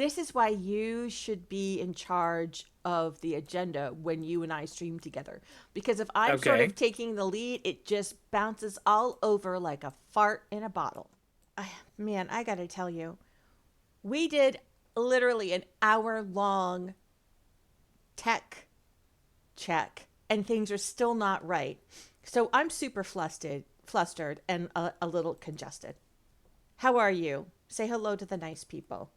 This is why you should be in charge of the agenda when you and I stream together. Because if I'm sort of Okay. taking the lead, it just bounces all over like a fart in a bottle. Man, I gotta tell you, we did literally an hour long tech check, and things are still not right. So I'm super flustered, and a little congested. How are you? Say hello to the nice people.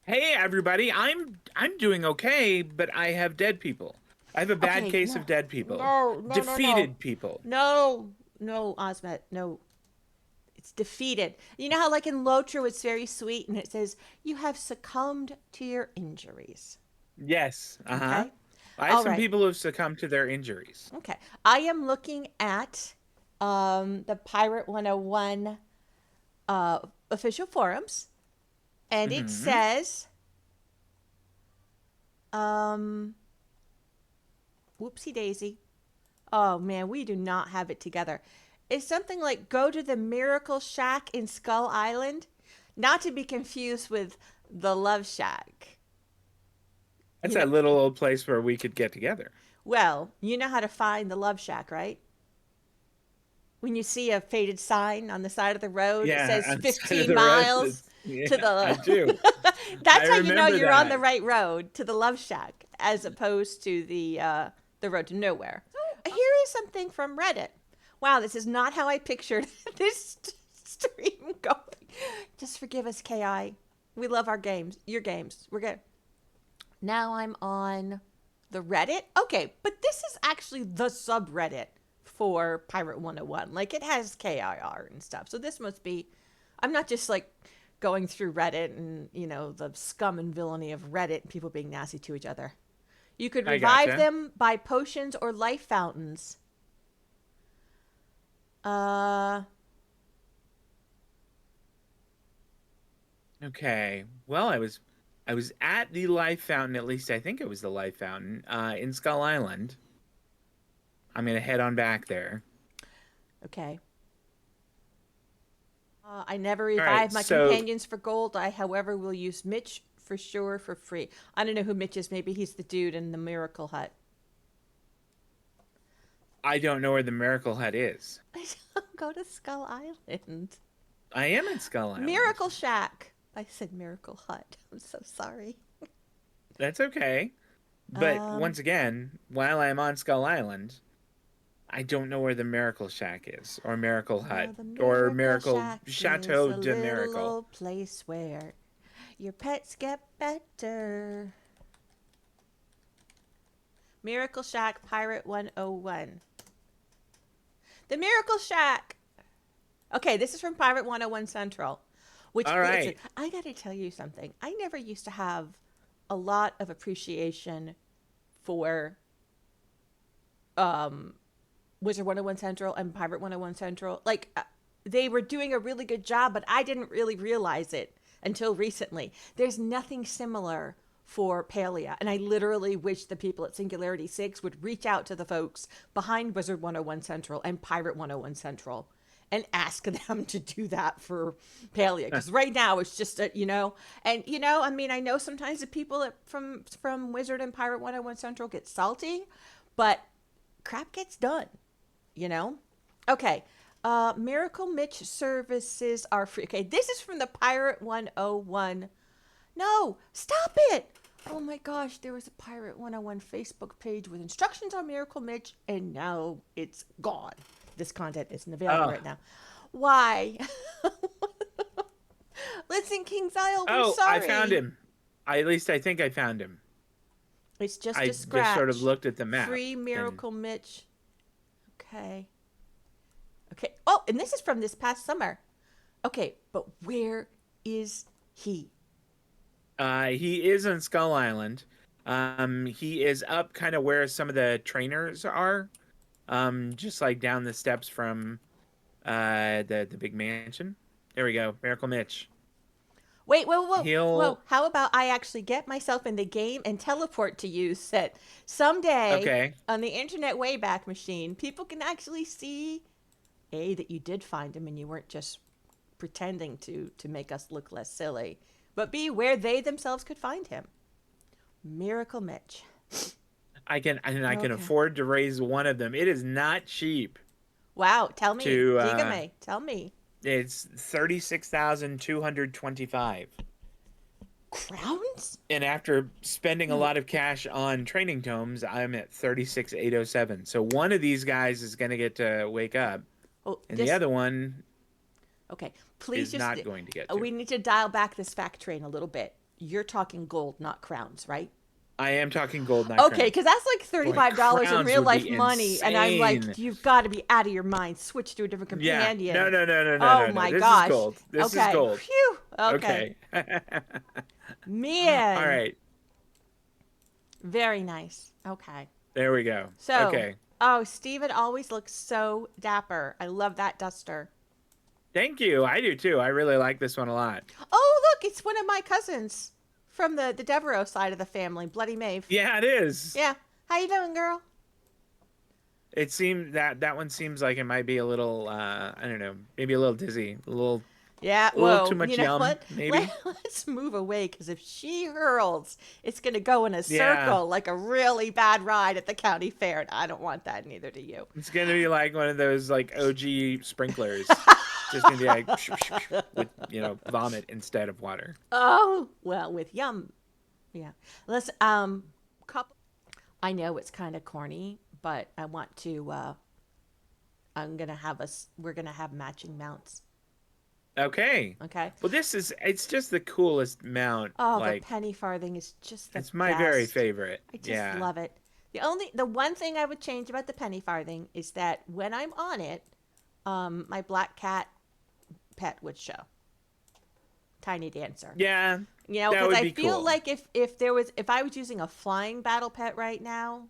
Hey everybody, I'm doing okay, but I have dead people. I have a bad Okay, case no, of dead people. no, no, no, no, Defeated people. no, no, Osmet, no. It's defeated. You know how, like in Lotro, it's very sweet and it says, you have succumbed to your injuries. Yes. Uh-huh. Okay? I have All some right. people who have succumbed to their injuries. Okay. I am looking at the Pirate 101 uh, official forums, and it Hmm. says, um, whoopsie daisy. Oh man, we do not have it together. It's something like go to the Miracle Shack in Skull Island, not to be confused with the Love Shack. That's You know, that little old place where we could get together. well, you know how to find the Love Shack, right? When you see a faded sign on the side of the road, it Yeah, says on the side of 15 the road. miles Yeah, to I the. do. I That's how you know remember you're on the that. right road to the Love Shack, as opposed to the road to nowhere. So here is something from Reddit. Wow, this is not how I pictured this stream going. Just forgive us, Ki. We love our games, your games. We're good. Now I'm on the Reddit. Okay, but this is actually the subreddit for Pirate 101. Like it has KIR and stuff. So this must be, I'm not just like going through Reddit and, the scum and villainy of Reddit and people being nasty to each other. You could I revive gotcha. them by potions or life fountains. Uh, Okay. Well, I was at the life fountain, at least I think it was the life fountain, in Skull Island. I'm gonna head on back there. okay. I never All right, revive my so companions for gold. I, however, will use Mitch for sure for free. I don't know who Mitch is. Maybe he's the dude in the Miracle Hut. I don't know where the Miracle Hut is. Go to Skull Island. I am in Skull Island. Miracle Shack. I said Miracle Hut. I'm so sorry. That's okay. But Um, once again, while I'm on Skull Island, I don't know where the Miracle Shack is, or Miracle Hut, well, the or Miracle Miracle Shack is Chateau a de little Miracle. old place where your pets get better. Miracle Shack Pirate 101. The Miracle Shack. Okay, this is from Pirate 101 Central. Which, All listen, right. I got to tell you something. I never used to have a lot of appreciation for um, Wizard 101 Central and Pirate 101 Central. Like, they were doing a really good job, but I didn't really realize it until recently. There's nothing similar for Palea, and I literally wish the people at Singularity 6 would reach out to the folks behind Wizard 101 Central and Pirate 101 Central and ask them to do that for Palea, because right now it's just and I mean, I know sometimes the people from Wizard and Pirate 101 Central get salty, but crap gets done, you know? Okay. Miracle Mitch services are free. Okay, this is from the Pirate 101. No, stop it. Oh my gosh, there was a Pirate 101 Facebook page with instructions on Miracle Mitch, and now it's gone. This content isn't available Oh, right now. Why? Listen, King's Isle, we're I found sorry. him. At least I think I found him. It's just I a just sort of scratch. looked at the map Free and Miracle Mitch. Okay. Okay. Oh, and this is from this past summer. Okay, but where is he? he is on Skull Island. He is up kind of where some of the trainers are. Just like down the steps from the big mansion. There we go. Miracle Mitch. Wait, whoa, whoa, whoa. He'll How about I actually get myself in the game and teleport to you so that someday okay. on the Internet Wayback Machine, people can actually see A, that you did find him and you weren't just pretending to make us look less silly. but B, where they themselves could find him. Miracle Mitch. I can Okay. afford to raise one of them. It is not cheap Wow. Tell me. to Dígame. Tell me. it's 36,225. Crowns? And after spending a lot of cash on training tomes, I'm at 36,807. So one of these guys is going to get to wake up, Oh, and the other one okay. Please is just. not going to get to. We need to dial back this fact train a little bit. You're talking gold, not crowns, right? I am talking gold, not Okay, crown. because that's like $35 in crowns real would life be money, and I'm like, insane. you've got to be out of your mind. Switch to a different Yeah. companion. No. Oh No. my This gosh. is gold. This is Okay. gold. Phew. Okay. Man. All right. Very nice. Okay. There we go. So, okay. oh, Steven always looks so dapper. I love that duster. Thank you. I do too. I really like this one a lot. Oh, look, it's one of my cousins from the Devereaux side of the family, Bloody Maeve. Yeah, it is. Yeah. How you doing, girl? It seems that one seems like it might be a little I don't know, maybe a little dizzy, a little Whoa, too much you know yum, what? maybe. Let's move away, because if she hurls, it's going to go in a Yeah. circle like a really bad ride at the county fair, and I don't want that, neither do you. It's gonna be like one of those like OG sprinklers. Just gonna be like with vomit instead of water. Oh, well, with yum. Yeah. Let's, couple. I know it's kind of corny, but I want to, we're going to have matching mounts. Okay. Okay. Well, it's just the coolest mount. Oh, like, the penny farthing is just the it's my very best. favorite. I just love it. The one thing I would change about the penny farthing is that when I'm on it, my black cat pet would show. Tiny Dancer. Yeah. You know, that because would I be feel cool. like if I was using a flying battle pet right now,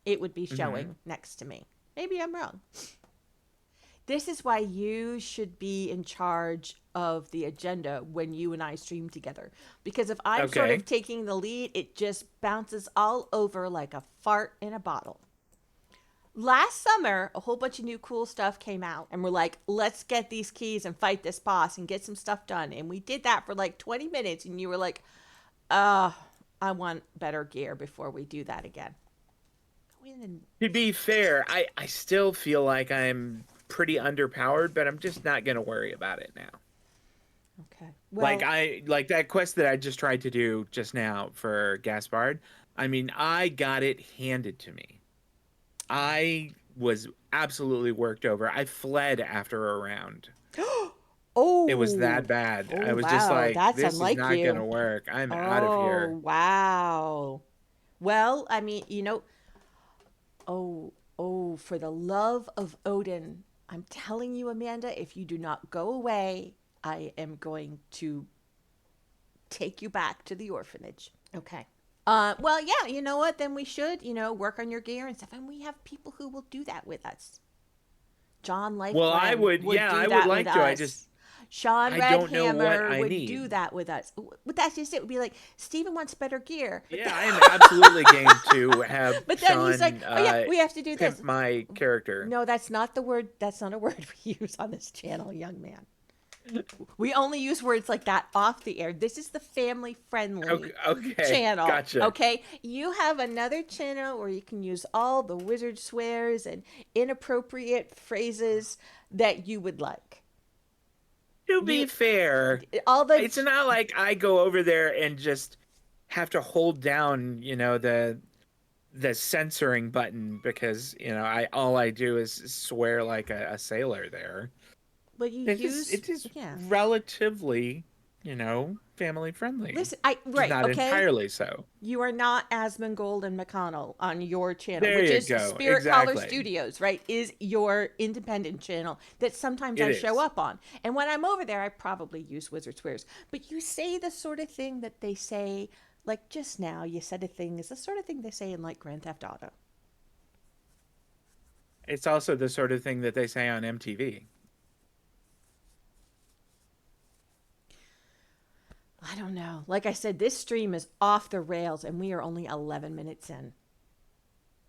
it would be showing next to me. Maybe I'm wrong. This is why you should be in charge of the agenda when you and I stream together. Because if I'm sort Okay. of taking the lead, it just bounces all over like a fart in a bottle. Last summer, a whole bunch of new cool stuff came out, and we're like, let's get these keys and fight this boss and get some stuff done. And we did that for like 20 minutes, and you were like, I want better gear before we do that again. To be fair, I still feel like I'm pretty underpowered, but I'm just not gonna worry about it now. Okay. Well, Like that quest that I just tried to do just now for Gaspard. I mean, I got it handed to me. I was absolutely worked over. I fled after a round. oh, It was that bad. Oh, I was just wow, like, that's this unlike is not you. gonna work. I'm out of here. Wow. Well, I mean, for the love of Odin, I'm telling you, Amanda, if you do not go away, I am going to take you back to the orphanage. Okay. Well, yeah, you know what? Then we should, work on your gear and stuff. And we have people who will do that with us. John Life. Well, I would, yeah, I would like to. I just, Sean I don't know what Redhammer I would need. do that with us. But that's just it. It would be like, Steven wants better gear. But yeah, I am absolutely game to have But then Sean he's like, oh yeah, we have to do this. pimp my character. No, that's not the word. That's not a word we use on this channel, young man. We only use words like that off the air. This is the family-friendly Okay, channel. gotcha. Okay, you have another channel where you can use all the wizard swears and inappropriate phrases that you would like. To be fair, it's not like I go over there and just have to hold down, the censoring button because all I do is swear like a sailor there. But you It is yeah. relatively, family friendly. Listen, not okay. entirely so. You are not Asmongold and McConnell on your channel, There which you is go. Spirit Collar Exactly. Studios, right? Is your independent channel that sometimes It I is. show up on. And when I'm over there, I probably use Wizard Swears. But you say the sort of thing that they say, like just now, you said a thing is the sort of thing they say in like Grand Theft Auto. It's also the sort of thing that they say on MTV. I don't know. Like I said, this stream is off the rails and we are only 11 minutes in.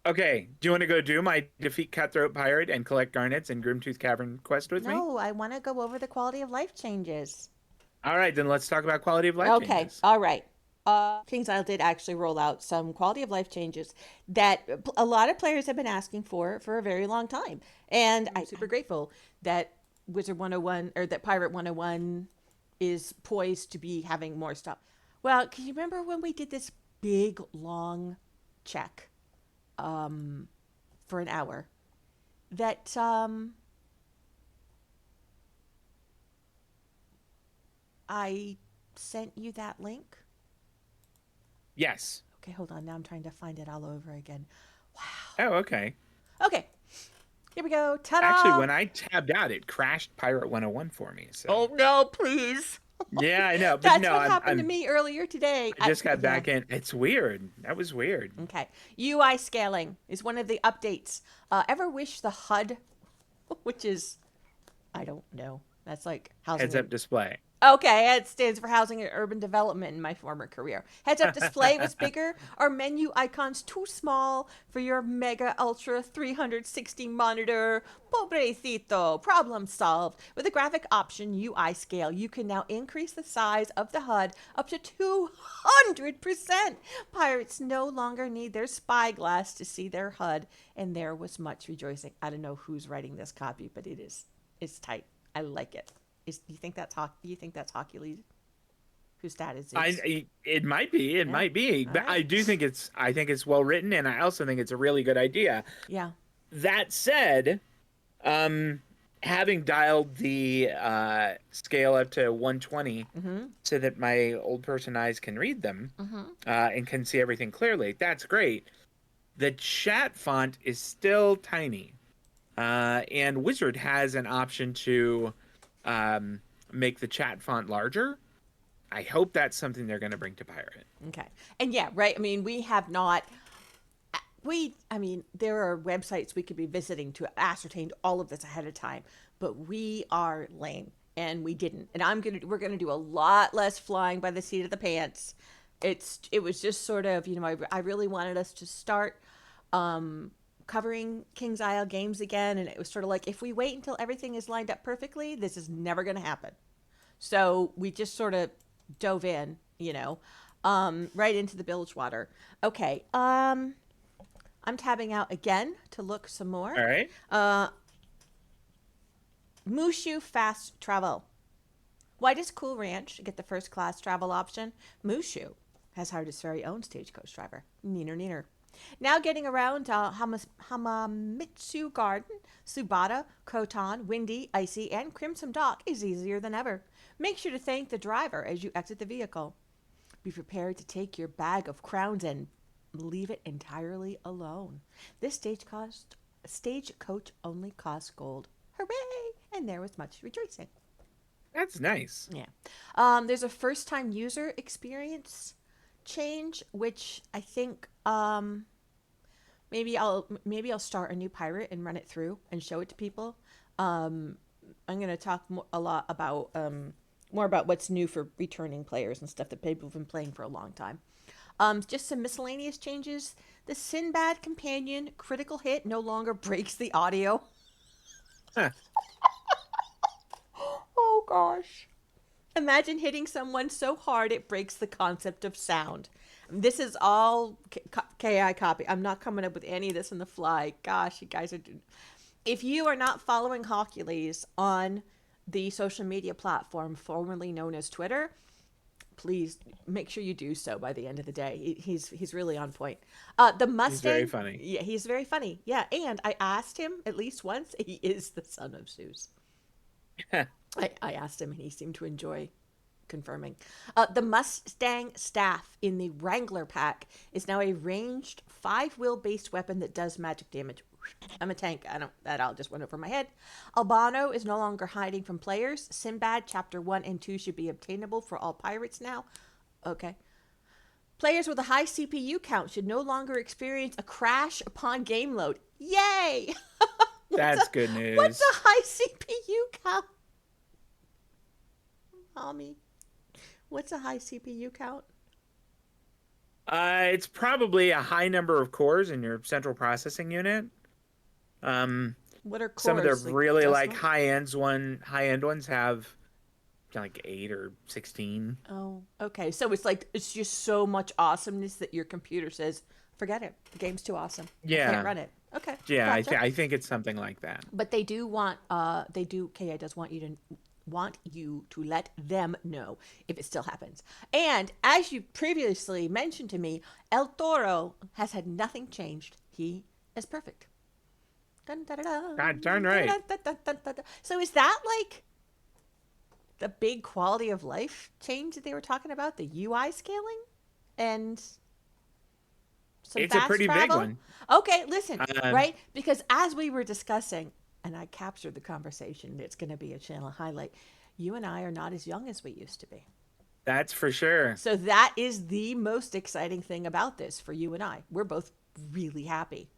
Okay, do you want to go do my Defeat Cutthroat Pirate and collect garnets and Grimtooth Cavern quest with me? No, I want to go over the quality of life changes. All right, then let's talk about quality of life Okay, changes. all right. Kings Isle did actually roll out some quality of life changes that a lot of players have been asking for a very long time. And I'm super grateful that Wizard 101 or that Pirate 101 is poised to be having more stuff. Well, can you remember when we did this big long check for an hour that I sent you that link? Yes. Okay, hold on. Now I'm trying to find it all over again. Oh, okay. Okay, here we go. Actually, Ta-da! when I tabbed out, it crashed Pirate 101 for me. So Oh no, please. yeah, I know, but That's no, what I'm happened to me earlier today. I just got Yeah. back in. It's weird. That was weird. Okay. UI scaling is one of the updates. Ever wish the HUD, which is, I don't know. That's like housing Heads up and display. okay, it stands for housing and urban development in my former career. Heads up display was bigger, or menu icons too small for your mega ultra 360 monitor. Pobrecito, problem solved. With the graphic option UI scale, you can now increase the size of the HUD up to 200%. Pirates no longer need their spyglass to see their HUD, and there was much rejoicing. I don't know who's writing this copy, but it's tight. I like it. You think that's You think that's Hockey League? Whose dad is Zeus? It might be, it Yeah. might be, All but right. I think it's well written, and I also think it's a really good idea. Yeah. That said, um, having dialed the scale up to 120 Mm-hmm. so that my old person eyes can read them Mm-hmm. and can see everything clearly, that's great. The chat font is still tiny, and Wizard has an option to make the chat font larger. I hope that's something they're going to bring to Pirate. Okay. And yeah, right. I mean, we have not. I mean, there are websites we could be visiting to ascertain all of this ahead of time, but we are lame and we didn't. And we're gonna do a lot less flying by the seat of the pants. It was just sort of, I really wanted us to start covering King's Isle games again, and it was sort of like if we wait until everything is lined up perfectly, this is never gonna happen. So we just sort of dove in, right into the bilge water. Okay. I'm tabbing out again to look some more. All right. Mushu Fast Travel. Why does Cool Ranch get the first class travel option? Mushu has hired its very own stagecoach driver. Neener, neener. Now getting around Hamamitsu Garden, Subata, Kroton, Windy, Icy, and Crimson Dock is easier than ever. Make sure to thank the driver as you exit the vehicle. Be prepared to take your bag of crowns and leave it entirely alone. This stagecoach only costs gold. Hooray! And there was much rejoicing. That's nice. Yeah. There's a first-time user experience change, which I think maybe I'll start a new pirate and run it through and show it to people. I'm gonna talk a lot about more about what's new for returning players and stuff that people have been playing for a long time. Just some miscellaneous changes. The Sinbad companion critical hit no longer breaks the audio. Huh. Oh gosh. Imagine hitting someone so hard it breaks the concept of sound. This is all KI copy. I'm not coming up with any of this on the fly. Gosh, you guys are. If you are not following Hercules on the social media platform formerly known as Twitter, please make sure you do so by the end of the day. He's really on point. The Mustang. He's very funny. Yeah, he's very funny. Yeah, and I asked him at least once. He is the son of Zeus. I asked him, and he seemed to enjoy confirming. The Mustang staff in the Wrangler pack is now a ranged 5-wheel based weapon that does magic damage. I'm a tank. That all just went over my head. Albano is no longer hiding from players. Sinbad Chapter 1 and 2 should be obtainable for all pirates now. Okay. Players with a high CPU count should no longer experience a crash upon game load. Yay! That's good news. What's a high CPU count? Mommy, what's a high CPU count? It's probably a high number of cores in your central processing unit. What are cores? Some of the really decimal? high end ones have like 8 or 16. Oh, okay. So it's like it's just so much awesomeness that your computer says, "Forget it. The game's too awesome. I can't Yeah. run it." Okay, Yeah, gotcha. I think it's something like that. But they do want KA does want you to let them know if it still happens. And as you previously mentioned to me, El Toro has had nothing changed. He is perfect. Dun, dun, dun, God dun, darn dun, right. dun, dun, dun, dun, dun. So is that like the big quality of life change that they were talking about? The UI scaling and some It's a fast pretty big travel? one. Okay, listen, Um, right? Because as we were discussing, and I captured the conversation, it's going to be a channel highlight. You and I are not as young as we used to be. that's for sure. So that is the most exciting thing about this for you and I. We're both really happy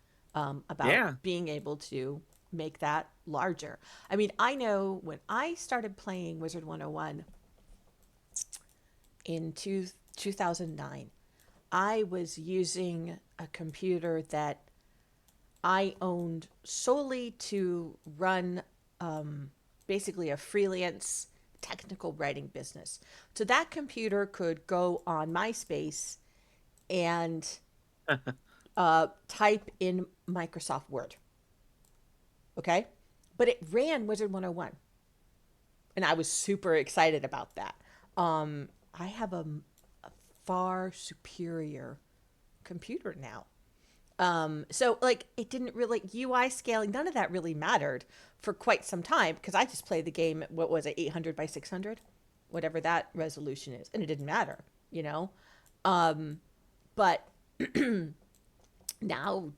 about Yeah. being able to make that larger. I mean, I know when I started playing Wizard 101 in 2009, I was using a computer that I owned solely to run basically a freelance technical writing business. So that computer could go on MySpace and type in Microsoft Word. Okay? But it ran Wizard 101. And I was super excited about that. I have a far superior computer now. So like it didn't really UI scaling, none of that really mattered for quite some time because I just played the game at what was it, 800 by 600, whatever that resolution is, and it didn't matter, you know. But now,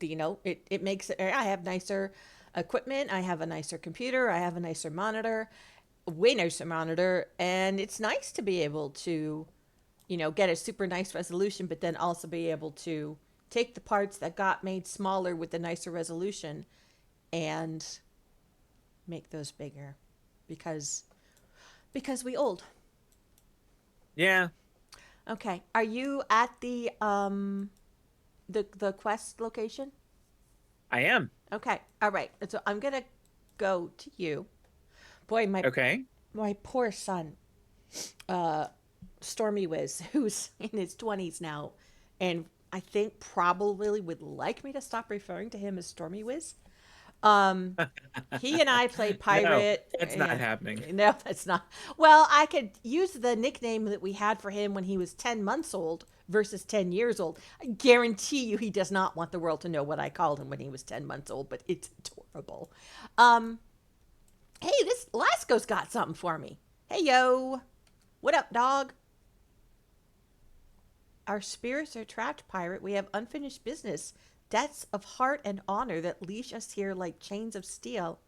it makes it. I have nicer equipment, I have a nicer computer, I have a nicer monitor, way nicer monitor, and it's nice to be able to get a super nice resolution, but then also be able to take the parts that got made smaller with the nicer resolution and make those bigger because we old. Yeah, Okay. Are you at the quest location? I am. Okay. All right. So I'm going to go to you. Boy, Okay. my poor son, uh Stormy Wiz, who's in his 20s now, and I think probably would like me to stop referring to him as Stormy Wiz. Um, he and I played No, Pirate. that's not Yeah, happening. no, that's not. Well, I could use the nickname that we had for him when he was 10 months old versus 10 years old. I guarantee you he does not want the world to know what I called him when he was 10 months old, but it's adorable. Um, hey, this Lasco's got something for me. Hey, yo. What up, dog? Our spirits are trapped, pirate. We have unfinished business, debts of heart and honor that leash us here like chains of steel.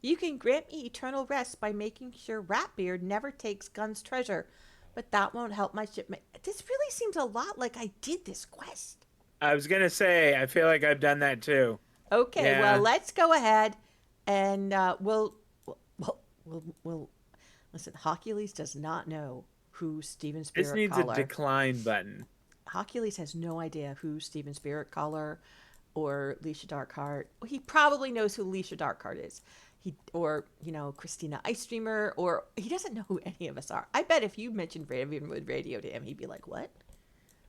You can grant me eternal rest by making sure Ratbeard never takes Gun's treasure, but that won't help my shipment. This really seems a lot like I did this quest. I was gonna say, I feel like I've done that too. Okay, well, Yeah, let's go ahead and we'll listen. Hercules does not know who Steven this Spirit needs a Caller. decline button. Hercules has no idea who Steven Spirit Caller or Leisha Darkheart. He probably knows who Leisha Darkheart is. Christina Ice Streamer, or he doesn't know who any of us are. I bet if you mentioned Ravenwood Radio to him, he'd be like, "What?"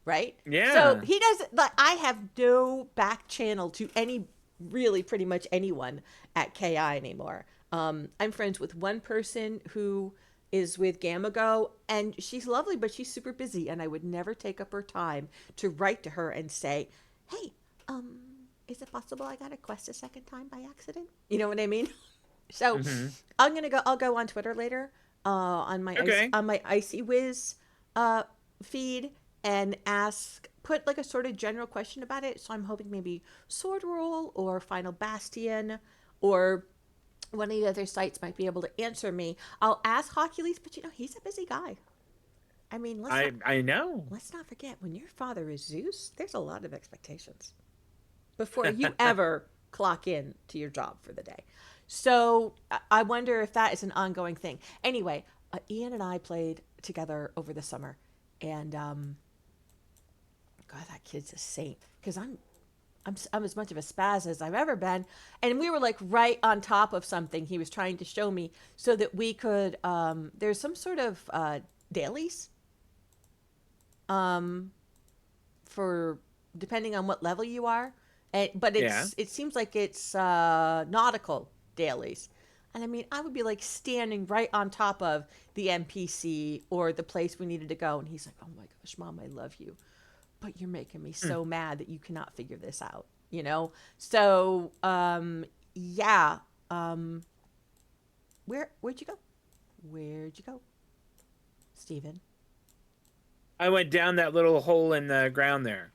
Right? So Yeah. he doesn't. Like, I have no back channel to really pretty much anyone at KI anymore. I'm friends with one person who is with Gamago, and she's lovely, but she's super busy, and I would never take up her time to write to her and say, "Hey, um, is it possible I got a quest a second time by accident?" You know what I mean? So Hmm. I'll go on Twitter later, Okay. on my Icy Whiz feed, and put like a sort of general question about it. So I'm hoping maybe Sword Roll or Final Bastion or one of the other sites might be able to answer me. I'll ask Hercules, but he's a busy guy. I mean, I know. let's not forget when your father is Zeus, there's a lot of expectations before you ever clock in to your job for the day. So I wonder if that is an ongoing thing. Anyway, Ian and I played together over the summer, and God, that kid's a saint. Because I'm as much of a spaz as I've ever been, and we were like right on top of something he was trying to show me so that we could. There's some sort of dailies um, for depending on what level you are, but Yeah. it seems like it's nautical dailies. And I mean, I would be like standing right on top of the NPC or the place we needed to go. And he's like, oh my gosh, Mom, I love you. But you're making me Hmm. so mad that you cannot figure this out, you know? So, yeah. Um, where'd you go? Where'd you go, Steven? I went down that little hole in the ground there.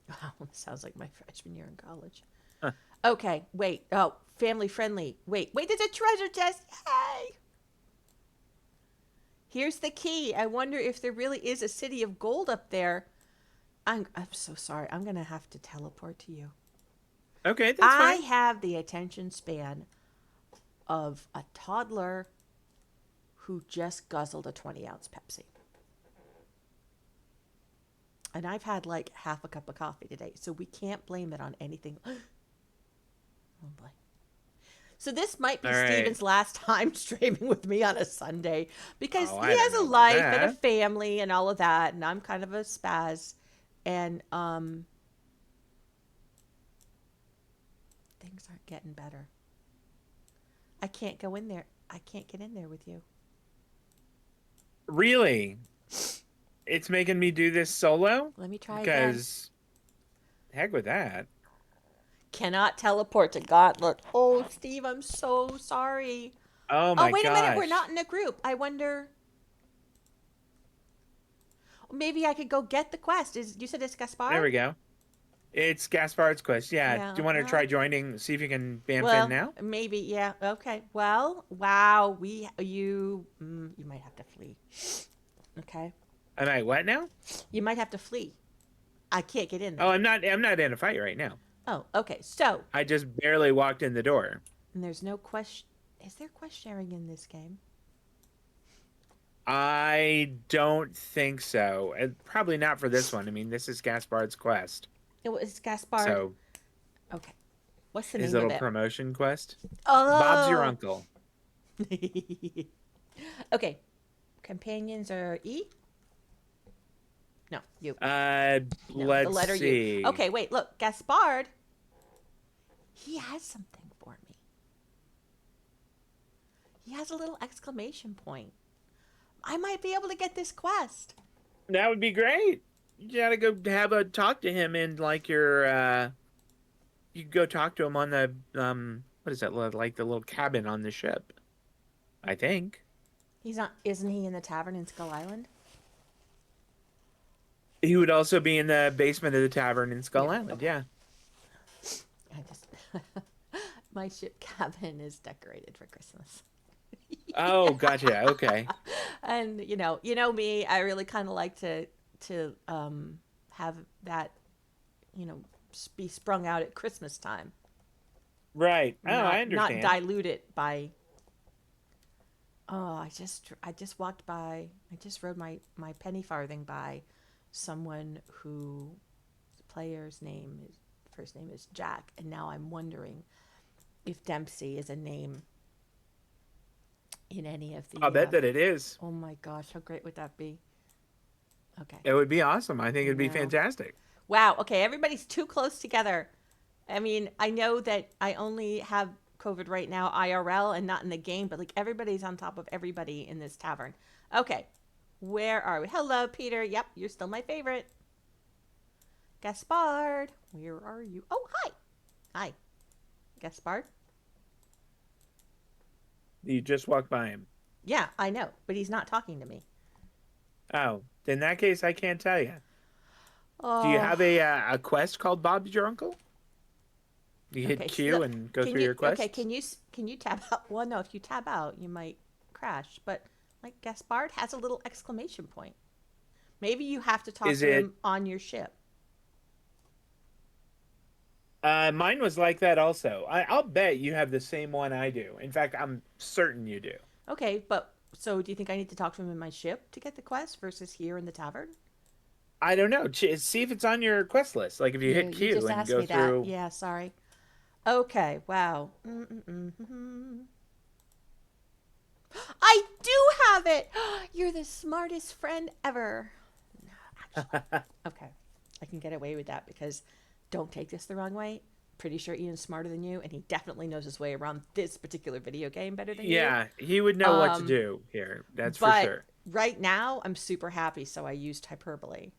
Wow, sounds like my freshman year in college. Huh. Okay, wait. Oh, family friendly. Wait, there's a treasure chest. Yay! Here's the key. I wonder if there really is a city of gold up there. I'm so sorry. I'm going to have to teleport to you. Okay, that's I fine. have the attention span of a toddler who just guzzled a 20-ounce Pepsi. And I've had like half a cup of coffee today, so we can't blame it on anything. Oh boy. So this might be All right. Steven's last time streaming with me on a Sunday because Oh, he I don't has a know about life and a that. family and all of that, and I'm kind of a spaz, and things aren't getting better. I can't go in there. I can't get in there with you. Really? It's making me do this solo? Let me try again. Because heck with that. Cannot teleport to Gauntlet. Oh, Steve, I'm so sorry. Oh Oh, my wait a minute. We're gosh. not in a group. I wonder. Maybe I could go get the quest. Is you said it's There Gaspard? we go. It's Gaspard's quest. Yeah. Do Yeah. you want to try joining? See if you can bamf in Well, now? maybe. Yeah. Okay. Well, wow. You might have to flee. Okay. Am I what now? You might have to flee. I can't get in Oh, there. I'm not in a fight right now. Oh, okay. So, I just barely walked in the door. and there's no quest. Is there quest sharing in this game? I don't think so. Probably not for this one. I mean, this is Gaspard's quest. It was Gaspard. So Okay. What's the his name of little it? promotion quest. Bob's your Oh. uncle. Okay. Companions are E? No, you. No, the Let's letter U. see. Okay, wait, look. Gaspard, he has something for me. He has a little exclamation point. I might be able to get this quest. That would be great. You gotta go have a talk to him in like your you could go talk to him on the what is that like the little cabin on the ship. I think. He's not, isn't he in the tavern in Skull Island? He would also be in the basement of the tavern in Yeah, Skull Island, okay. yeah. I just, my ship cabin is decorated for Christmas. Oh, gotcha. Okay. And me, I really kind of like to have that, be sprung out at Christmas time. Right. Oh, I Not understand. dilute it by. Oh, I just walked by. I just rode my penny farthing by someone who the player's name is first name is Jack, and now I'm wondering if Dempsey is a name in any of I'll the. bet that it is. Oh my gosh, how great would that be? Okay, It would be awesome. I think I it'd be know. fantastic. Wow. Okay, everybody's too close together. I mean, I know that I only have COVID right now IRL and not in the game, but like everybody's on top of everybody in this tavern. Okay, where are we? Hello, Peter. Yep, you're still my favorite. Gaspard, where are you? Oh, hi. Hi, Gaspard. You just walk by him. Yeah, I know, but he's not talking to me. Oh, in that case, I can't tell you. Do you Oh, have a quest called Bob's Your Uncle? You hit okay. Q and go Can through you? your Okay, quests? can you tab out? Well, no. If you tab out, you might crash. But like Gaspard has a little exclamation point. Maybe you have to talk Is to it? him on your ship. Mine was like that also. I'll bet you have the same one I do. In fact, I'm certain you do. Okay, but so do you think I need to talk to him in my ship to get the quest versus here in the tavern? I don't know. See if it's on your quest list. Like if you hit You Q just and asked go me that. through. Yeah, sorry. Okay, wow. Mm-mm-mm-mm. I do have it. You're the smartest friend ever. Actually, okay. I can get away with that because don't take this the wrong way. Pretty sure Ian's smarter than you, and he definitely knows his way around this particular video game better than you. Yeah, he would know what to Um, do here. That's for but sure. right now, I'm super happy, so I used hyperbole.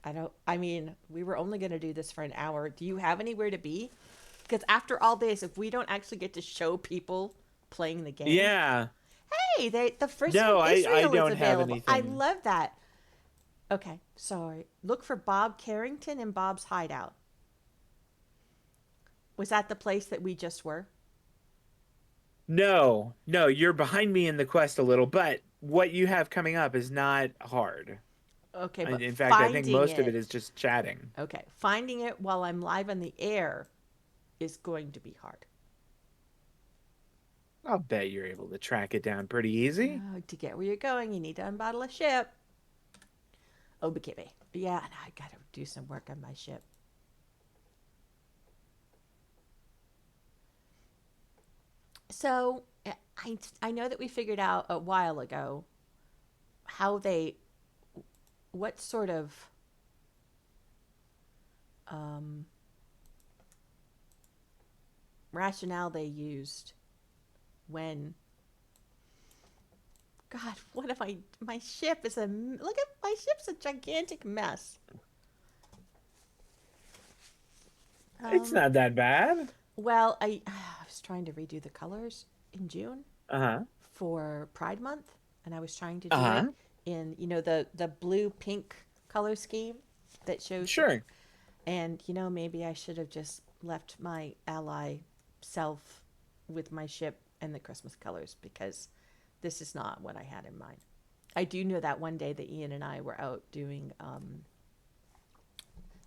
I don't, I mean, we were only going to do this for an hour. Do you have anywhere to be? Because after all this, if we don't actually get to show people playing the game, Yeah. hey, the first from No, I Israel is don't have available. I anything. love that. Okay, sorry. Look for Bob Carrington and Bob's Hideout. Was that the place that we just were? No, no, you're behind me in the quest a little, but what you have coming up is not hard. Okay, but In fact, I think finding most of it it, is just chatting. okay, finding it while I'm live on the air is going to be hard. I'll bet you're able to track it down pretty easy. To get where you're going, you need to unbottle a ship. Oh, Bikini. Yeah, and I gotta do some work on my ship. So I know that we figured out a while ago how they, what sort of um, rationale they used when. God, what if my ship is a look at my ship's a gigantic mess. It's Um, not that bad. well, I was trying to redo the colors in June Uh-huh. for Pride Month, and I was trying to do it Uh-huh. in the blue pink color scheme that shows the, Sure. and maybe I should have just left my ally self with my ship and the Christmas colors because this is not what I had in mind. I do know that one day that Ian and I were out doing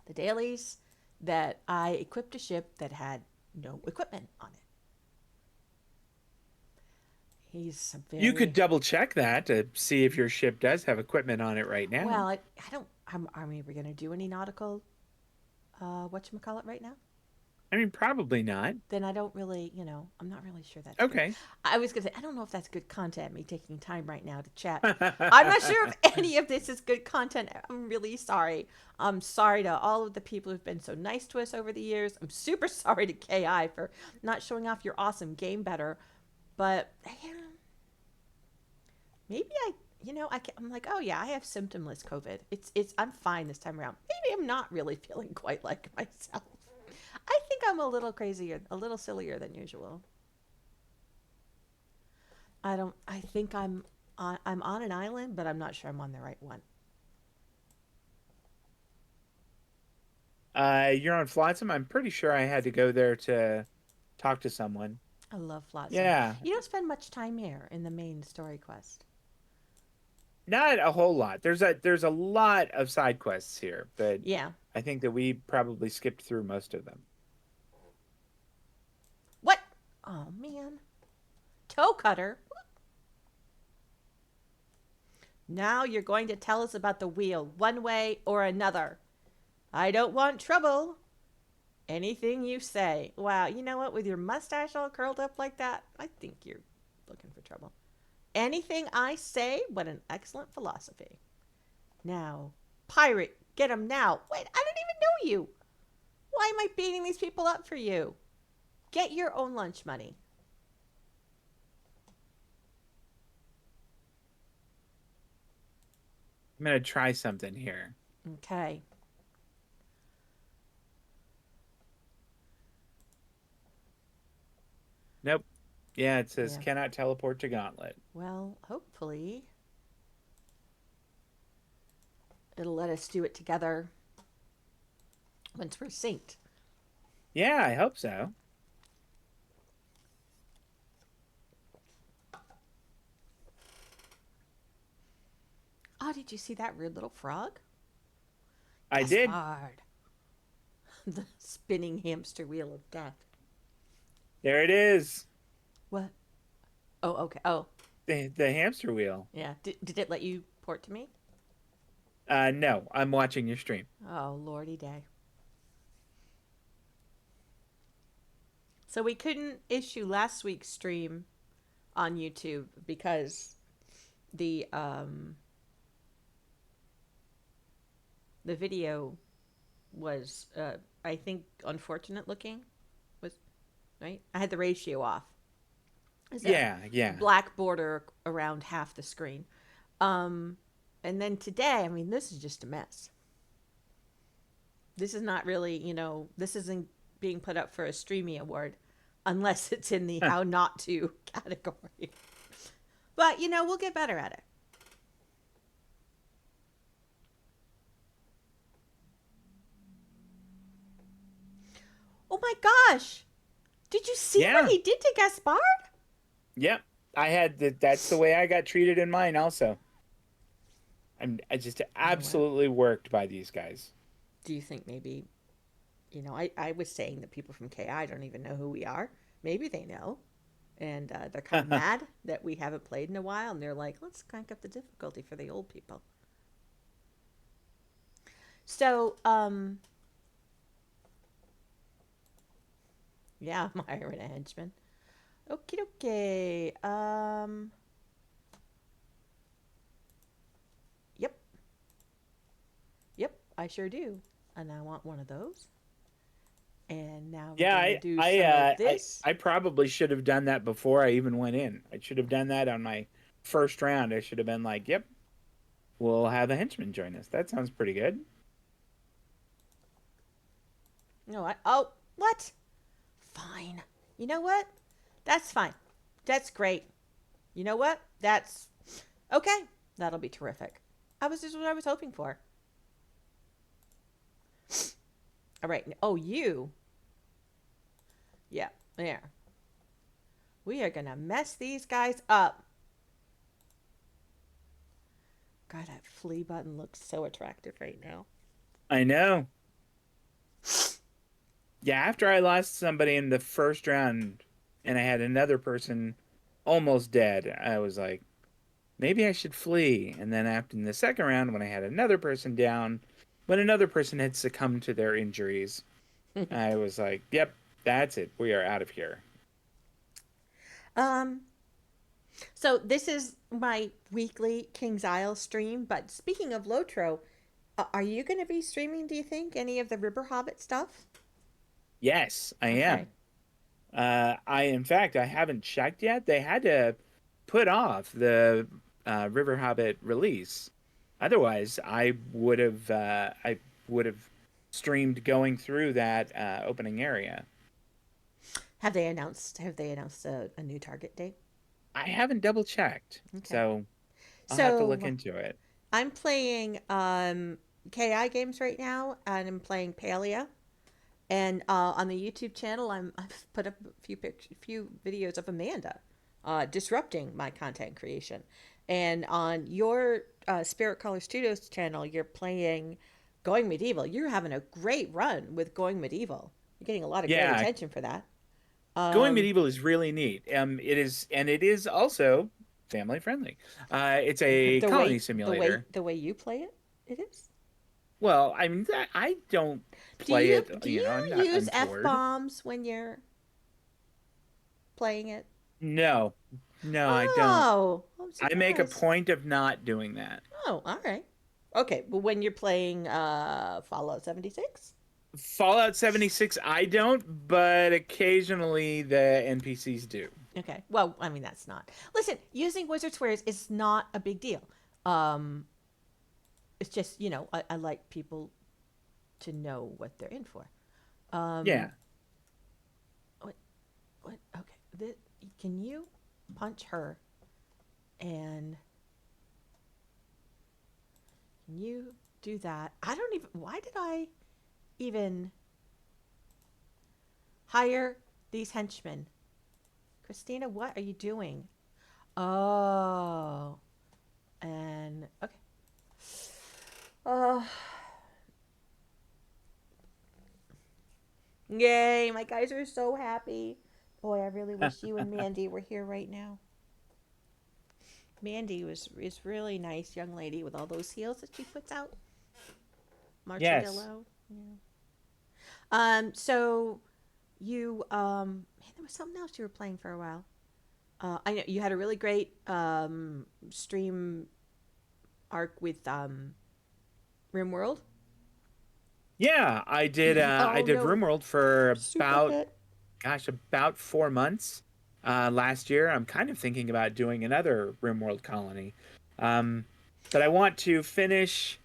the dailies that I equipped a ship that had no equipment on it. He's a You could very double check that to see if your ship does have equipment on it right now. well. I don't. Are we going to do any nautical? Whatchamacallit right now? I mean, probably not. Then I don't really, I'm not really sure that's good. Okay. I was going to say, I don't know if that's good content, me taking time right now to chat. I'm not sure if any of this is good content. I'm really sorry. I'm sorry to all of the people who've been so nice to us over the years. I'm super sorry to KI for not showing off your awesome game better. But maybe I'm like, oh yeah, I have symptomless COVID. I'm fine this time around. Maybe I'm not really feeling quite like myself. I think I'm a little crazier, a little sillier than usual. I don't. I think I'm on an island, but I'm not sure I'm on the right one. You're on Flotsam. I'm pretty sure I had to go there to talk to someone. I love Flotsam. Yeah, You don't spend much time here in the main story quest. not a whole lot. There's a lot of side quests here, but Yeah. I think that we probably skipped through most of them. What? Oh man. Toe cutter. Now you're going to tell us about the wheel, one way or another. I don't want trouble. Anything you say. Wow, you know what? With your mustache all curled up like that, I think you're looking for trouble. Anything I say, what an excellent philosophy. Now, pirate, get him now. Wait, I don't even know you. Why am I beating these people up for you? Get your own lunch money. I'm gonna try something here. Okay. Nope. Yeah, it says Yeah. cannot teleport to Gauntlet. Well, hopefully it'll let us do it together once we're synced. Yeah, I hope so. Oh, did you see that weird little frog? I did. Gaspard. The spinning hamster wheel of death. There it is. What? Oh, okay. Oh, The hamster wheel. yeah. Did it let you port to me? No, I'm watching your stream. Oh, lordy day. So we couldn't issue last week's stream on YouTube because the the video was I think unfortunate looking was right. I had the ratio off. There's a Yeah, yeah. black border around half the screen. Um, and then today, I mean, this is just a mess. This is not really, this isn't being put up for a Streamy Award unless it's in the how not to category. But, we'll get better at it. Oh my gosh! Did you see Yeah. what he did to Gaspard? Yep. That's the way I got treated in mine also. I just absolutely worked by these guys. Do you think maybe, I was saying that people from KI don't even know who we are. Maybe they know. And they're kind of mad that we haven't played in a while. And they're like, let's crank up the difficulty for the old people. So, yeah, I'm hiring a henchman. Okie dokie. Yep. Yep, I sure do. And I want one of those. And now we're gonna do some of this. I probably should have done that before I even went in. I should have done that on my first round. I should have been like, "Yep, we'll have a henchman join us." That sounds pretty good. No, oh, what? Fine. You know what? That's fine. That's great. You know what? That's okay. That'll be terrific. This is what I was hoping for. All right. Oh, you. Yeah, there. We are going to mess these guys up. God, that flee button looks so attractive right now. I know. Yeah, after I lost somebody in the first round and I had another person almost dead, I was like, maybe I should flee. And then after in the second round, when I had another person down, when another person had succumbed to their injuries, I was like, yep, that's it. We are out of here. So this is my weekly King's Isle stream. But speaking of Lotro, are you going to be streaming, do you think, any of the River Hobbit stuff? Yes, I am. In fact, I haven't checked yet. They had to put off the River Hobbit release. Otherwise, I would have streamed going through that opening area. Have they announced a new target date? I haven't double checked, so I'll have to look into it. I'm playing KI games right now, and I'm playing Palia. And on the YouTube channel, I've put up a few videos of Amanda disrupting my content creation. And on your Spirit Color Studios channel, you're playing Going Medieval. You're having a great run with Going Medieval. You're getting a lot of great attention for that. Going Medieval is really neat. It is also family friendly. It's a colony simulator. The way you play it, it is. Well, I mean, I don't play it. Do you use F-bombs when you're playing it? No, I don't. I make a point of not doing that. Oh, all right. Okay, but when you're playing Fallout 76? Fallout 76, I don't, but occasionally the NPCs do. Okay. Well, I mean, that's not. Listen, using wizard swears is not a big deal. It's just, I like people to know what they're in for. Yeah. What? Okay. Can you punch her? And can you do that? Why did I even hire these henchmen? Christina, what are you doing? Oh. And, okay. Yay, my guys are so happy. Boy, I really wish you and Mandy were here right now. Mandy is really nice young lady with all those heels that she puts out. Yes. Marchadillo. Yeah. So you man, there was something else you were playing for a while. I know you had a really great stream arc with RimWorld. Yeah, I Oh did no, RimWorld for super hit. about 4 months last year. I'm kind of thinking about doing another RimWorld colony. Um, but I want to finish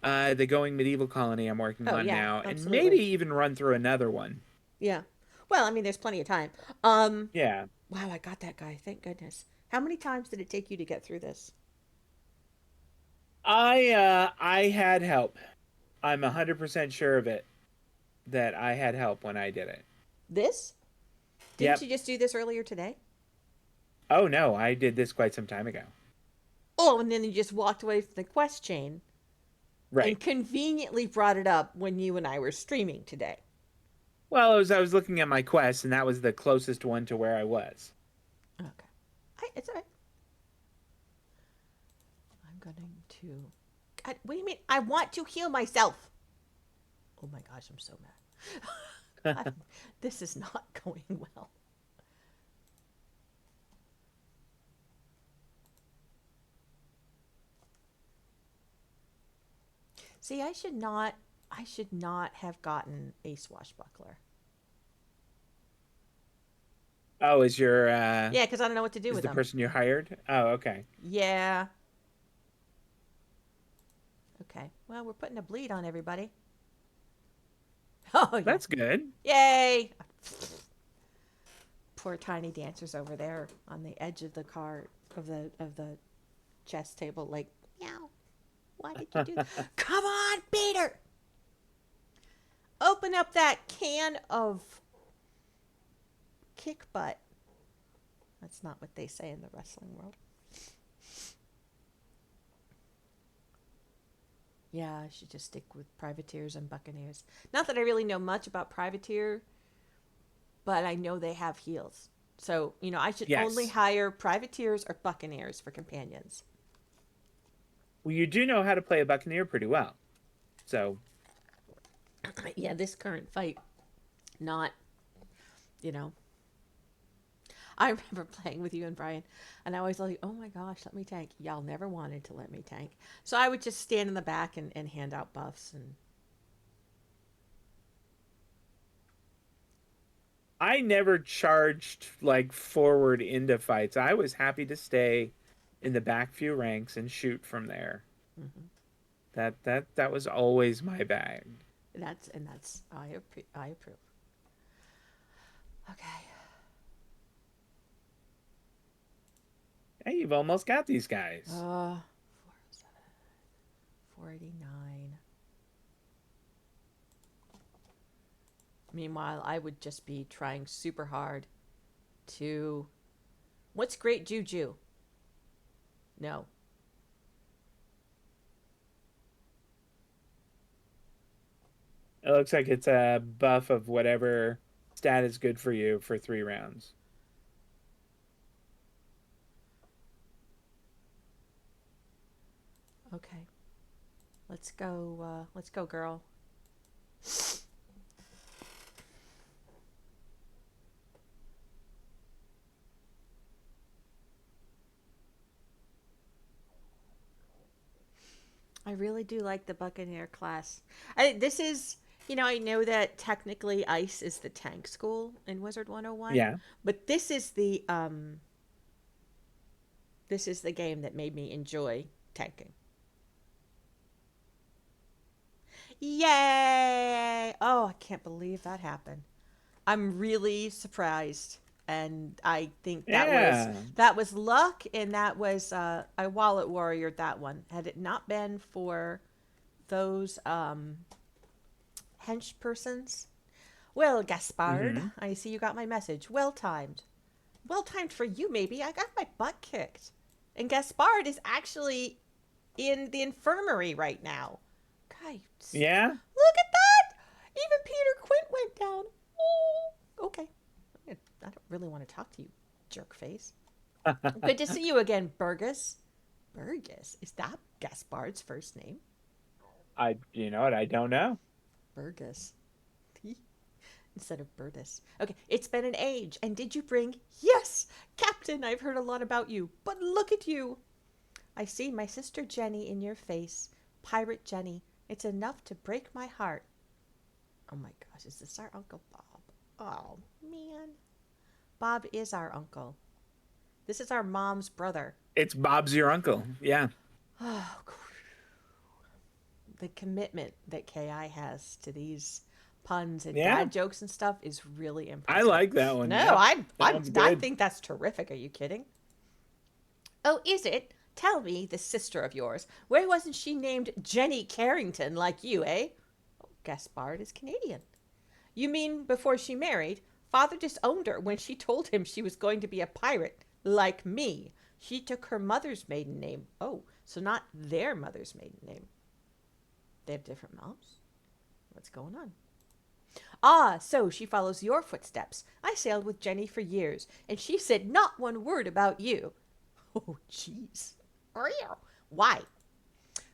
the Going Medieval colony I'm working Oh on yeah, now, and maybe absolutely. even run through another one. Yeah. Well, I mean, there's plenty of time. Um, Yeah. wow, I got that guy. Thank goodness. How many times did it take you to get through this? I had help. I'm 100% sure of it that I had help when I did it. This? Didn't Yep. you just do this earlier today? Oh no, I did this quite some time ago. Oh, and then you just walked away from the quest chain Right. and conveniently brought it up when you and I were streaming today. Well, I was looking at my quest, and that was the closest one to where I was. Okay. It's all right. I'm going to. God, what do you mean? I want to heal myself. Oh my gosh, I'm so mad. God, this is not going well. See, I should not. I should not have gotten a swashbuckler. Oh, Yeah, because I don't know what to do is with the them. person you hired? Oh, okay. Yeah. Okay. Well, we're putting a bleed on everybody. Oh yeah. That's good. Yay! Poor tiny dancers over there on the edge of the car of the chess table, like, meow. Why did you do that? Come on, Peter! Open up that can of kick butt. That's not what they say in the wrestling world. Yeah, I should just stick with privateers and buccaneers. Not that I really know much about privateer, but I know they have heals. So, I should only Yes. hire privateers or buccaneers for companions. Well, you do know how to play a buccaneer pretty well. So, Yeah, this current fight, not, you know. I remember playing with you and Brian, and I was like, oh my gosh, let me tank. Y'all never wanted to let me tank. So I would just stand in the back and hand out buffs. And I never charged like forward into fights. I was happy to stay in the back few ranks and shoot from there. mm-hmm. That was always my bag. I approve. Okay. Hey, you've almost got these guys. 407, 489. Meanwhile, I would just be trying super hard to. What's great juju? No. It looks like it's a buff of whatever stat is good for you for 3 rounds. Okay. Let's go. Let's go, girl. I really do like the Buccaneer class. This is, I know that technically Ice is the tank school in Wizard 101, Yeah. but this is the game that made me enjoy tanking. Yay! Oh, I can't believe that happened. I'm really surprised, and I think Yeah. that was luck, and that was I wallet warrior that one. Had it not been for those hench persons, well, Gaspard, Mhm. I see you got my message. Well timed. Well timed for you, maybe. I got my butt kicked, and Gaspard is actually in the infirmary right now. Guys, Yeah. look at that! Even Peter Quint went down. Oh, okay. I don't really want to talk to you, jerk face. Good to see you again, Burgess. Burgess? Is that Gaspard's first name? You know what? I don't know. Burgess. Instead of Burtis. Okay, it's been an age. And did you bring? Yes! Captain, I've heard a lot about you. But look at you. I see my sister Jenny in your face. Pirate Jenny. It's enough to break my heart. Oh my gosh, is this our Uncle Bob? Oh, man. Bob is our uncle. This is our mom's brother. It's Bob's your uncle. Yeah. Oh, the commitment that KI has to these puns and Yeah. dad jokes and stuff is really I impressive. like that one. No, Yep. I Good. think that's terrific. Are you kidding? Oh, is it? Tell me, this sister of yours, where wasn't she named Jenny Carrington like you, eh? Oh, Gaspard is Canadian. You mean before she married? Father disowned her when she told him she was going to be a pirate, like me. She took her mother's maiden name. Oh, so not their mother's maiden name. They have different moms? What's going on? Ah, so she follows your footsteps. I sailed with Jenny for years, and she said not one word about you. Oh, jeez. Why?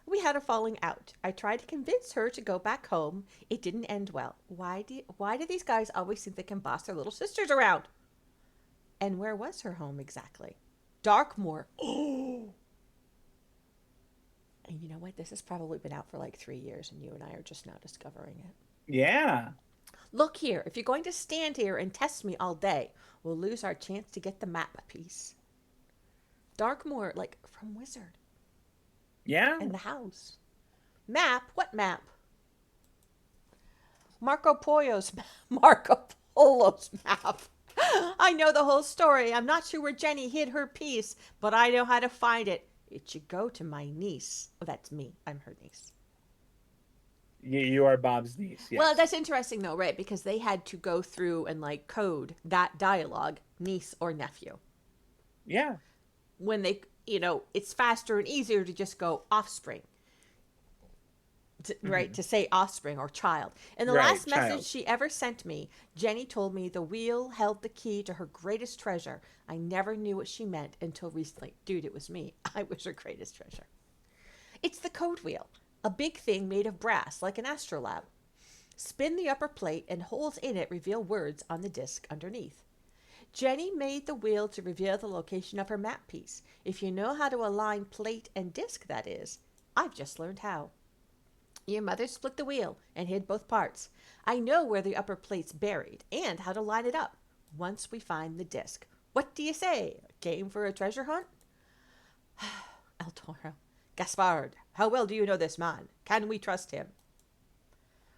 We had a falling out. I tried to convince her to go back home. It didn't end well. Why do these guys always think they can boss their little sisters around? And where was her home exactly? Darkmoor. Oh. And you know what? This has probably been out for like 3 years, and you and I are just now discovering it. Yeah. Look here, if you're going to stand here and test me all day, we'll lose our chance to get the map piece. Darkmoor, like from Wizard. Yeah. And the house. Map? What map? Marco Polo's map. I know the whole story. I'm not sure where Jenny hid her piece, but I know how to find it. It should go to my niece. Oh, that's me. I'm her niece. You are Bob's niece. Yes. Well, that's interesting though, right? Because they had to go through and like code that dialogue, niece or nephew. Yeah. When they, it's faster and easier to just go offspring. Right? To say offspring or child. In the last message she ever sent me, Jenny told me the wheel held the key to her greatest treasure. I never knew what she meant until recently. Dude, it was me. I was her greatest treasure. It's the code wheel. A big thing made of brass, like an astrolabe. Spin the upper plate and holes in it reveal words on the disc underneath. Jenny made the wheel to reveal the location of her map piece. If you know how to align plate and disc, that is. I've just learned how. Your mother split the wheel and hid both parts. I know where the upper plate's buried and how to line it up once we find the disc. What do you say? Game for a treasure hunt? El Toro. Gaspard, how well do you know this man? Can we trust him?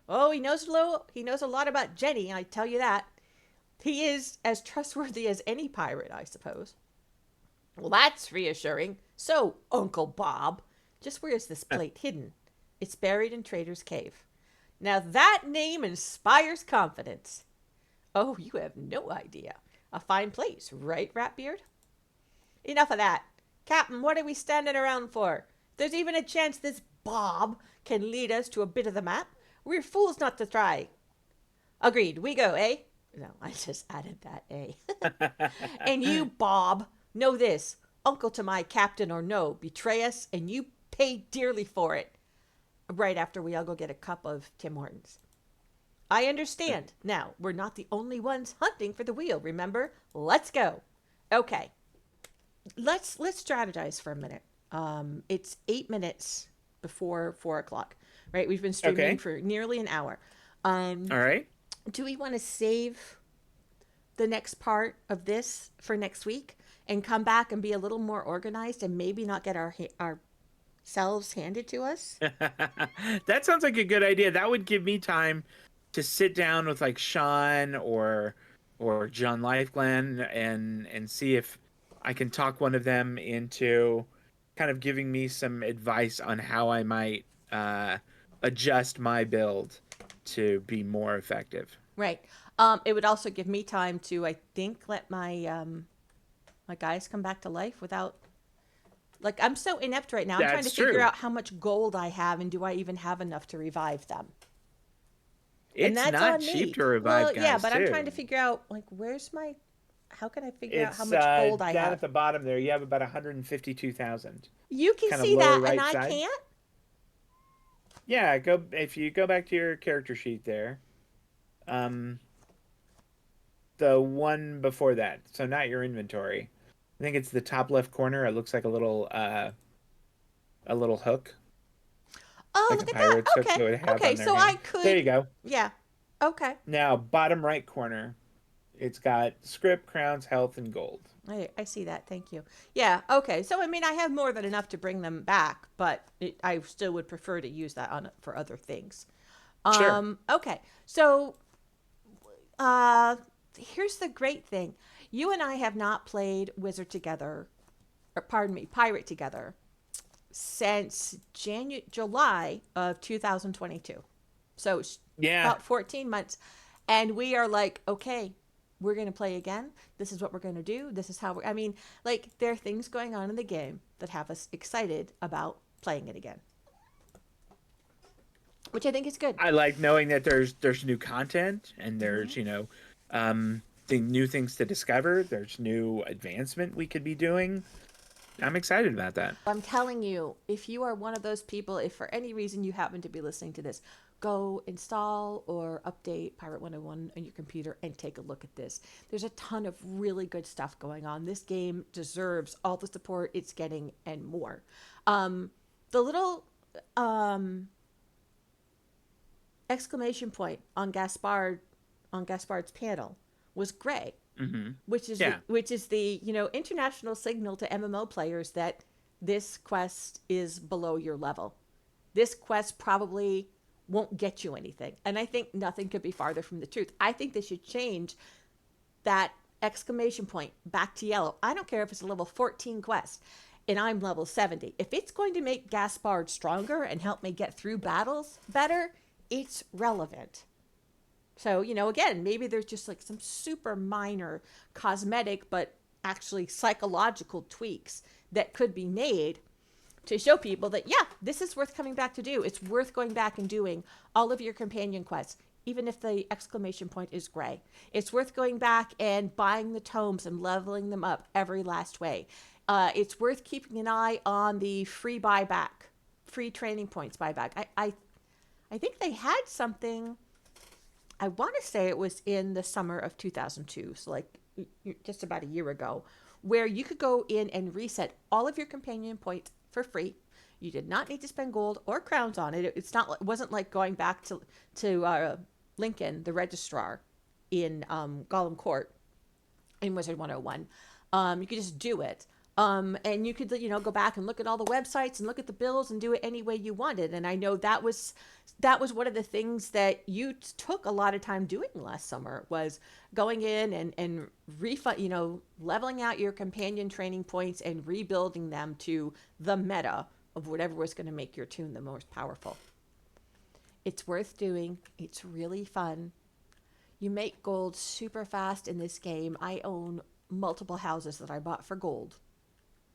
Oh, he knows a lot about Jenny, I tell you that. He is as trustworthy as any pirate, I suppose. Well, that's reassuring. So, Uncle Bob, just where is this plate hidden? It's buried in Trader's Cave. Now that name inspires confidence. Oh, you have no idea. A fine place, right, Ratbeard? Enough of that. Captain, what are we standing around for? If there's even a chance this Bob can lead us to a bit of the map, we're fools not to try. Agreed. We go, eh? No, I just added that, eh? And you, Bob, know this. Uncle to my captain or no, betray us and you pay dearly for it. Right after we all go get a cup of Tim Hortons. I understand. Now, we're not the only ones hunting for the wheel, remember? Let's go. Okay. Let's strategize for a minute. It's 8 minutes before 4 o'clock, right? We've been streaming for nearly an hour. All right. Do we want to save the next part of this for next week and come back and be a little more organized and maybe not get ourselves handed to us? That sounds like a good idea. That would give me time to sit down with like Sean or John Lifeglen and see if I can talk one of them into kind of giving me some advice on how I might adjust my build to be more effective. Right. It would also give me time to, I think, let my my guys come back to life without. Like, I'm so inept right now. I'm trying to figure out how much gold I have and do I even have enough to revive them. It's not cheap to revive guys, yeah, but too. I'm trying to figure out, like, how can I figure out how much gold I have? Down at the bottom there, you have about 152,000. You can see that, and I side. can't? Yeah, go if you go back to your character sheet there. Um, the one before that. So not your inventory. I think it's the top left corner. It looks like a little hook, Oh, like a look at that. pirate's hook Okay. they would have Okay. on their So I hand. There you could, go. yeah. Okay. Now, bottom right corner, it's got script, crowns, health, and gold. I see that. Thank you. Yeah. Okay. So I mean, I have more than enough to bring them back, but I still would prefer to use that on for other things. Sure. Okay. So uh, here's the great thing: you and I have not played Wizard together, or pardon me, Pirate together since July of 2022. So Yeah, about 14 months. And we are like, okay, we're going to play again. This is what we're going to do. This is how I mean, like, there are things going on in the game that have us excited about playing it again, which I think is good. I like knowing that there's new content and Mm-hmm. there's new things to discover. There's new advancement we could be doing. I'm excited about that. I'm telling you, if you are one of those people, if for any reason you happen to be listening to this, go install or update Pirate 101 on your computer and take a look at this. There's a ton of really good stuff going on. This game deserves all the support it's getting and more. The little um, exclamation point on Gaspard's panel was gray, Hmm. which is Yeah. the international signal to MMO players that this quest is below your level. This quest probably won't get you anything, and I think nothing could be farther from the truth. I think they should change that exclamation point back to yellow. I don't care if it's a level 14 quest and I'm level 70. If it's going to make Gaspard stronger and help me get through battles better, it's relevant. So, again, maybe there's just like some super minor cosmetic, but actually psychological tweaks that could be made to show people that, yeah, this is worth coming back to do. It's worth going back and doing all of your companion quests, even if the exclamation point is gray. It's worth going back and buying the tomes and leveling them up every last way. It's worth keeping an eye on the free buyback, free training points buyback. I think they had something. I want to say it was in the summer of 2002, so like just about a year ago, where you could go in and reset all of your companion points for free. You did not need to spend gold or crowns on it. It wasn't like going back to Lincoln, the registrar, in Gollum Court in Wizard 101. You could just do it. And you could, go back and look at all the websites and look at the bills and do it any way you wanted. And I know that was one of the things that you took a lot of time doing last summer, was going in and refund, leveling out your companion training points and rebuilding them to the meta of whatever was going to make your toon the most powerful. It's worth doing. It's really fun. You make gold super fast in this game. I own multiple houses that I bought for gold,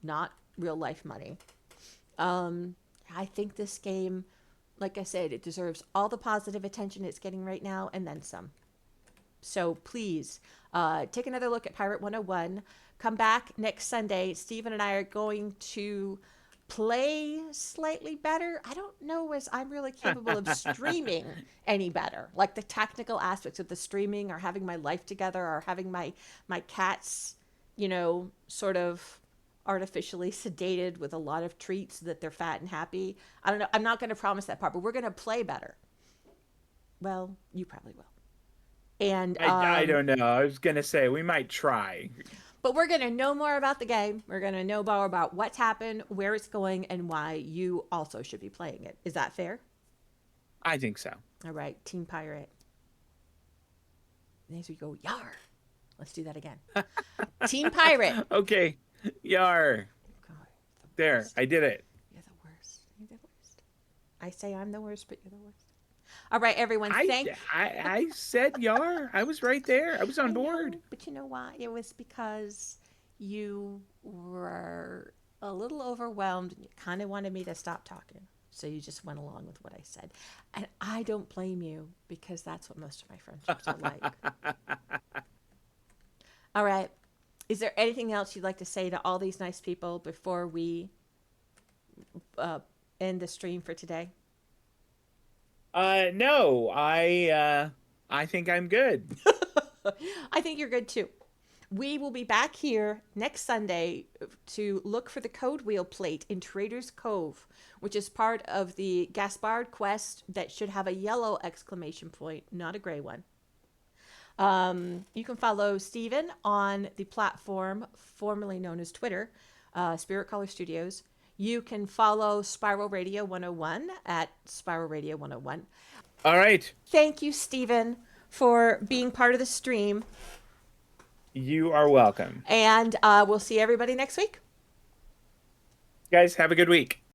not real life money. I think this game, like I said, it deserves all the positive attention it's getting right now and then some. So please take another look at Pirate 101. Come back next Sunday. Stephen and I are going to play slightly better. I don't know as I'm really capable of streaming any better. Like the technical aspects of the streaming, or having my life together, or having my cats, sort of artificially sedated with a lot of treats so that they're fat and happy. I don't know. I'm not going to promise that part, but we're going to play better. Well, you probably will. And I don't know. I was gonna say we might try. but we're going to know more about the game. We're going to know more about what's happened, where it's going, and why you also should be playing it. Is that fair? I think so. All right, Team Pirate. And as we go, yar. Let's do that again. Team Pirate. Okay. Yar. God, There. I did it. you're the worst. You're the worst. I say I'm the worst, but you're the worst. All right, everyone. I said yar. I was right there. I was on I board. know, but you know why? It was because you were a little overwhelmed and you kind of wanted me to stop talking. So you just went along with what I said. And I don't blame you, because that's what most of my friendships are like. All right. Is there anything else you'd like to say to all these nice people before we end the stream for today? No, I think I'm good. I think you're good too. We will be back here next Sunday to look for the code wheel plate in Trader's Cove, which is part of the Gaspard quest that should have a yellow exclamation point, not a gray one. You can follow Steven on the platform formerly known as Twitter, Spirit Color Studios. You can follow Spiral Radio 101 at Spiral Radio 101. All right. Thank you, Steven, for being part of the stream. You are welcome. And we'll see everybody next week. Guys, have a good week.